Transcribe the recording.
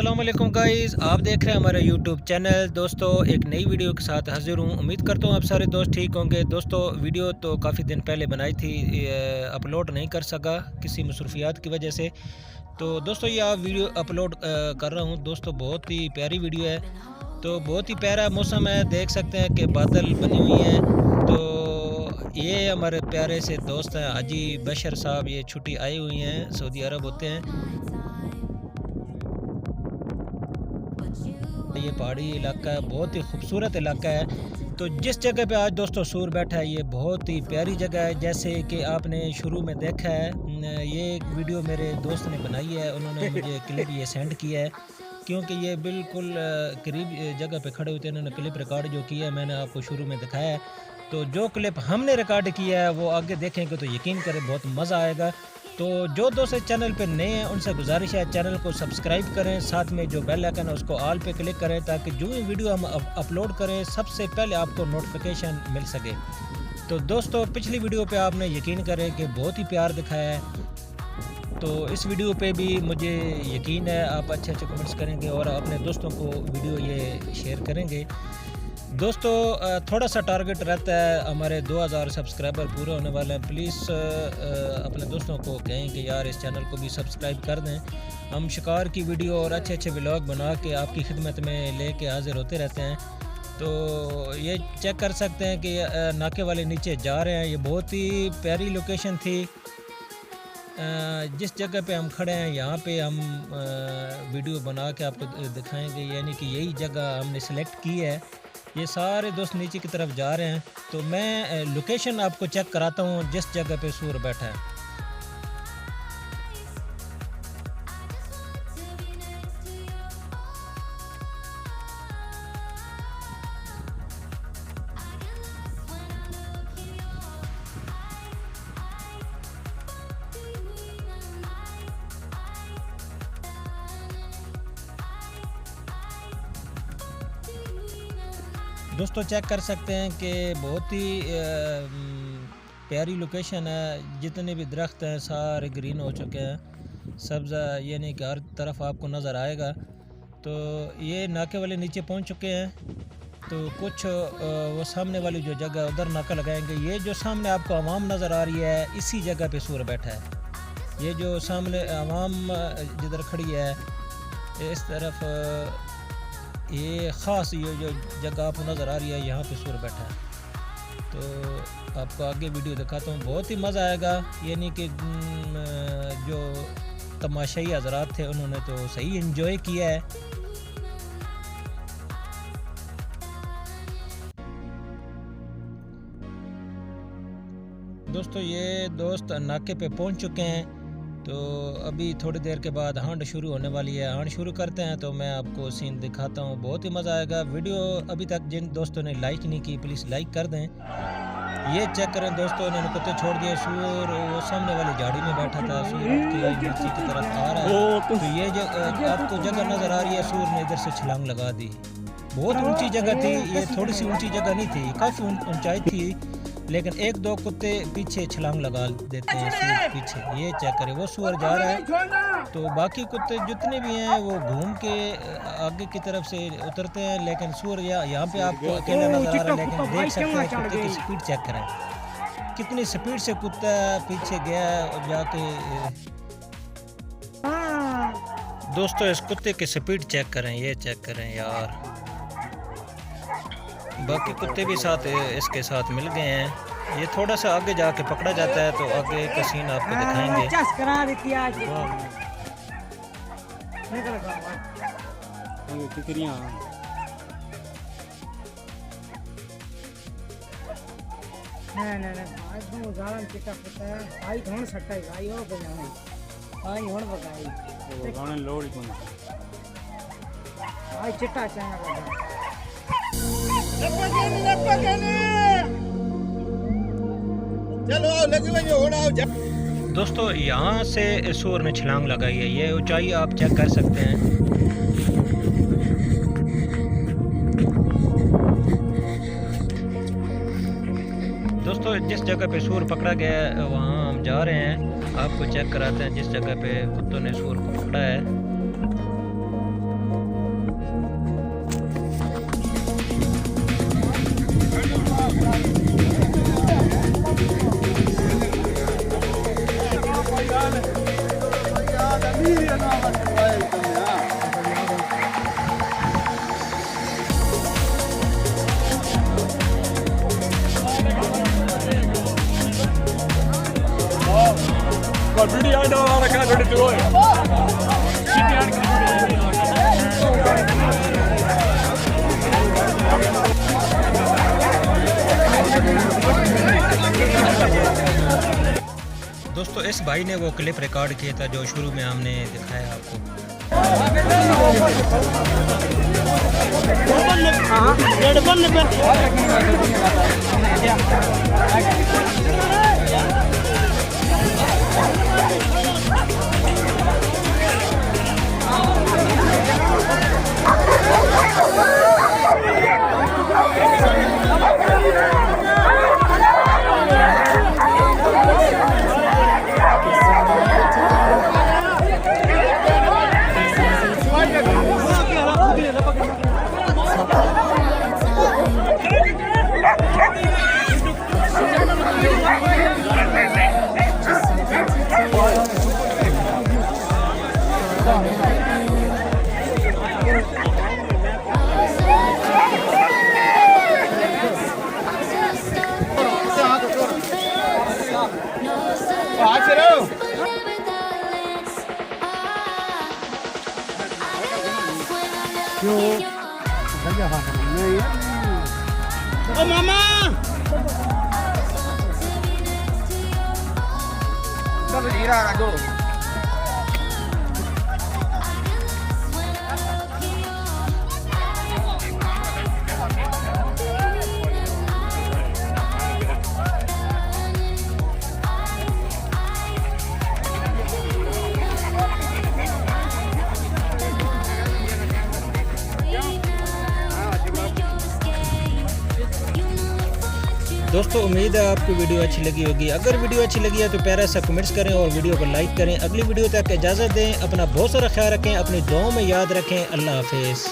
अस्सलाम वालेकुम गाइस, आप देख रहे हैं हमारा यूट्यूब चैनल। दोस्तों एक नई वीडियो के साथ हाजिर हूँ। उम्मीद करता हूँ आप सारे दोस्त ठीक होंगे। दोस्तों वीडियो तो काफ़ी दिन पहले बनाई थी, अपलोड नहीं कर सका किसी मसरूफियात की वजह से। तो दोस्तों ये आप वीडियो अपलोड कर रहा हूँ। दोस्तों बहुत ही प्यारी वीडियो है, तो बहुत ही प्यारा मौसम है, देख सकते हैं कि बादल बनी हुई हैं। तो ये हमारे प्यारे से दोस्त हैं हाजी बशर साहब, ये छुट्टी आई हुई हैं, सऊदी अरब होते हैं। ये पहाड़ी इलाका है, बहुत ही खूबसूरत इलाका है। तो जिस जगह पे आज दोस्तों सूर बैठा है, ये बहुत ही प्यारी जगह है। जैसे कि आपने शुरू में देखा है, ये एक वीडियो मेरे दोस्त ने बनाई है, उन्होंने मुझे क्लिप ये सेंड किया है, क्योंकि ये बिल्कुल करीब जगह पे खड़े होते हैं। उन्होंने क्लिप रिकॉर्ड जो किया है, मैंने आपको शुरू में दिखाया है। तो जो क्लिप हमने रिकॉर्ड किया है वो आगे देखेंगे तो यकीन करें बहुत मज़ा आएगा। तो जो दोस्त चैनल पे नए हैं उनसे गुजारिश है चैनल को सब्सक्राइब करें, साथ में जो बेल आइकन है उसको ऑल पे क्लिक करें, ताकि जो भी वीडियो हम अपलोड करें सबसे पहले आपको नोटिफिकेशन मिल सके। तो दोस्तों पिछली वीडियो पे आपने यकीन करें कि बहुत ही प्यार दिखाया है, तो इस वीडियो पे भी मुझे यकीन है आप अच्छे अच्छे कमेंट्स करेंगे और अपने दोस्तों को वीडियो ये शेयर करेंगे। दोस्तों थोड़ा सा टारगेट रहता है, हमारे 2000 सब्सक्राइबर पूरे होने वाले हैं। प्लीज़ अपने दोस्तों को कहें कि यार इस चैनल को भी सब्सक्राइब कर दें। हम शिकार की वीडियो और अच्छे अच्छे व्लॉग बना के आपकी खिदमत में लेके हाजिर होते रहते हैं। तो ये चेक कर सकते हैं कि नाके वाले नीचे जा रहे हैं। ये बहुत ही प्यारी लोकेशन थी। जिस जगह पे हम खड़े हैं यहाँ पे हम वीडियो बना के आपको दिखाएंगे, यानी कि यही जगह हमने सेलेक्ट की है। ये सारे दोस्त नीचे की तरफ जा रहे हैं, तो मैं लोकेशन आपको चेक कराता हूँ जिस जगह पे सूर बैठा है। दोस्तों चेक कर सकते हैं कि बहुत ही प्यारी लोकेशन है। जितने भी दरख्त हैं सारे ग्रीन हो चुके हैं, सब्ज़ा, यानी कि हर तरफ आपको नज़र आएगा। तो ये नाके वाले नीचे पहुंच चुके हैं। तो कुछ वो सामने वाली जो जगह उधर नाका लगाएंगे। ये जो सामने आपको आवाम नज़र आ रही है, इसी जगह पे सूर बैठा है। ये जो सामने आवाम जिधर खड़ी है इस तरफ, ये ख़ास ये जो जगह आपको नज़र आ रही है, यहाँ पे सूर बैठा है। तो आपको आगे वीडियो दिखाता हूँ, बहुत ही मज़ा आएगा। यानी कि जो तमाशाई हज़रात थे उन्होंने तो सही एंजॉय किया है। दोस्तों ये दोस्त नाके पे पहुँच चुके हैं, तो अभी थोड़ी देर के बाद हांड शुरू होने वाली है। हांड शुरू करते हैं तो मैं आपको सीन दिखाता हूँ, बहुत ही मज़ा आएगा। वीडियो अभी तक जिन दोस्तों ने लाइक नहीं की प्लीज़ लाइक कर दें। ये चेक करें दोस्तों, इन्होंने कुत्ते छोड़ दिए। सूर वो सामने वाली झाड़ी में बैठा था, सूर उठ के नीचे की तरफ आ रहा है। तो ये जो आपको जगह नज़र आ रही है, सूर ने इधर से छलांग लगा दी। बहुत ऊँची जगह थी, ये थोड़ी सी ऊँची जगह नहीं थी, काफ़ी ऊँचाई थी, लेकिन एक दो कुत्ते पीछे छलांग लगा देते हैं सूर पीछे। ये चेक करें, वो सूर जा रहा है, तो बाकी कुत्ते जितने भी हैं वो घूम के आगे की तरफ से उतरते हैं। लेकिन सूर यहाँ पे आपको अकेला नजर आ रहा है, लेकिन देख सकते हैं कुत्ते की स्पीड चेक करें, कितनी स्पीड से कुत्ता पीछे गया और जाके। दोस्तों इस कुत्ते की स्पीड चेक करें, ये चेक करें यार। बाकी कुत्ते भी साथ इसके साथ मिल गए हैं। ये थोड़ा सा आगे जाके पकड़ा जाता है, तो आगे का सीन आपको दिखाएंगे। दोस्तों यहाँ से सूर ने छलांग लगाई है, ये ऊंचाई आप चेक कर सकते हैं। दोस्तों जिस जगह पे सूर पकड़ा गया है वहाँ हम जा रहे हैं, आपको चेक कराते हैं जिस जगह पे कुत्तों ने सूर को पकड़ा है। वीडियो आने वाला क्या थोड़ी तो दोस्तों इस भाई ने वो क्लिप रिकॉर्ड किया था जो शुरू में हमने दिखाया आपको। Oh mama! Sao đi ra là đồ? दोस्तों उम्मीद है आपको वीडियो अच्छी लगी होगी। अगर वीडियो अच्छी लगी है तो प्यारा सा कमेंट्स करें और वीडियो को लाइक करें। अगली वीडियो तक इजाज़त दें। अपना बहुत सारा ख्याल रखें, अपनी दुआओं में याद रखें। अल्लाह हाफिज़।